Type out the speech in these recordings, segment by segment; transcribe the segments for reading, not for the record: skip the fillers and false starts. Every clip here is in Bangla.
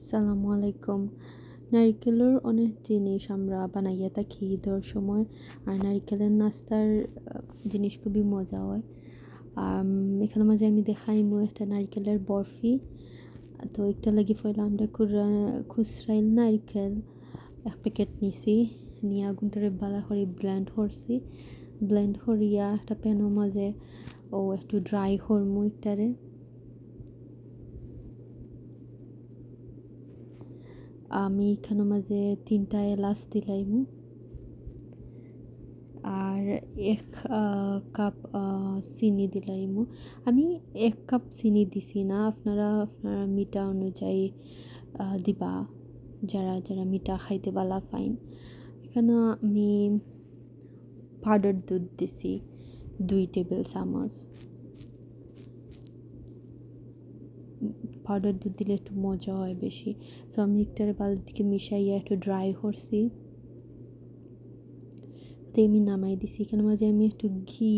সালামু আলাইকুম। নারিকেলের অনেক জিনিস আমরা বানাইয়া থাকি ঈদের সময়। আর নারিকেলের নাস্তার জিনিস খুবই মজা হয়। এখানের মাঝে আমি দেখাইমু একটা নারিকেলের বরফি। তো একটা লাগি ফেলা আমরা খুচরাইল নারিকেল 1 প্যাকেট নিছি, নিয়ে আগুনটারে বালা করে ব্লেন্ড করিয়া একটা প্যানের মাঝে একটু ড্রাই করমু একটারে। আমি এখানের মাঝে 3টা এলাচ দিলাইমু আর 1 কাপ চিনি দিলাইমু। আমি 1 কাপ চিনি দিছি না, আপনারা মিঠা অনুযায়ী দিবা, যারা যারা মিঠা খাইতে বালা পাইন। এখানে আমি পাউডার দুধ দিছি 2 টেবিল চামচ। পাউডার দুধ দিলে একটু মজা হয় বেশি। সো আমি একটারে ভালো দিকে মিশাইয়া একটু ড্রাই করছি, তো আমি নামাই দিছি। এখানে মাঝে আমি একটু ঘি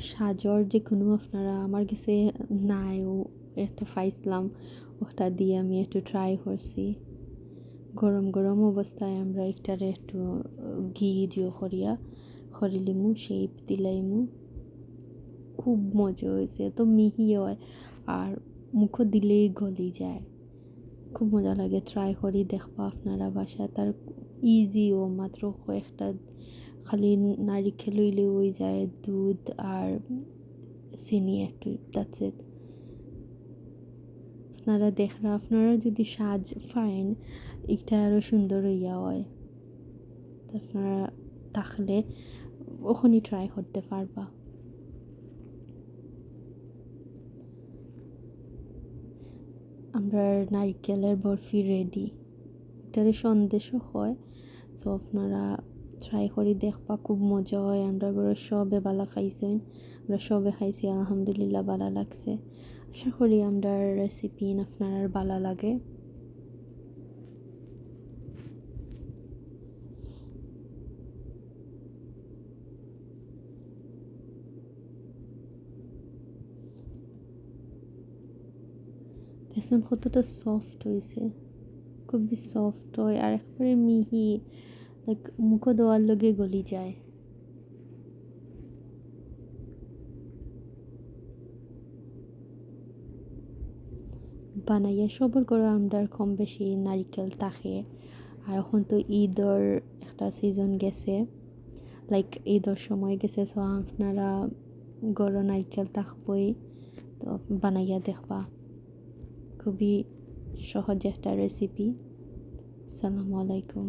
সাজর যে কোনো আপনারা, আমার কাছে নাই ও একটা পাইছিলাম, ওটা দিয়ে আমি একটু ট্রাই করছি। গরম গরম অবস্থায় আমরা একটারে একটু ঘি দিয়ে খরিলিমু, শেপ দিলাইমু। খুব মজা হয়েছে, এত মিহি হয় আর মুখো দিলেই গলি যায়। খুব মজা লাগে, ট্রাই করি দেখবা আপনারা বাসা। তার ইজিও, মাত্র কয়েকটা খালি নারিকেল হইলে হয়ে যায়, দুধ আর চিনি একটু, দ্যাটস ইট। আপনারা যদি সাজ পাইন এটা আরও সুন্দর হইয়া হয়, আপনারা থাকলে ওখানেই ট্রাই করতে পারবা। আমরা নারিকেলের বরফি রেডি। এটারে সন্দেশও হয়, তো আপনারা ট্রাই করে দেখবা, খুব মজা হয়। আমরা ঘরে সবে বালা খাইছেন, আমরা সবে খাইছি, আলহামদুলিল্লাহ বালা লাগছে। আশা করি আমরা রেসিপি আপনার বালা লাগে। দেখুন কতটা সফট হয়েছে, খুবই সফট হয় আর একবারে মিহি, লাইক মুখো দেওয়ার লগে গলি যায়। বানাইয়া সবার করে আমরা কম বেশি নারিকেল থাকে। আর এখন তো ঈদের একটা সিজন গেছে, লাইক ঈদের সময় গেছে, সো আপনারা গরম নারিকেল থাকবই, তো বানাইয়া দেখবা। খুবই সহজ একটা রেসিপি। আসসালামু আলাইকুম।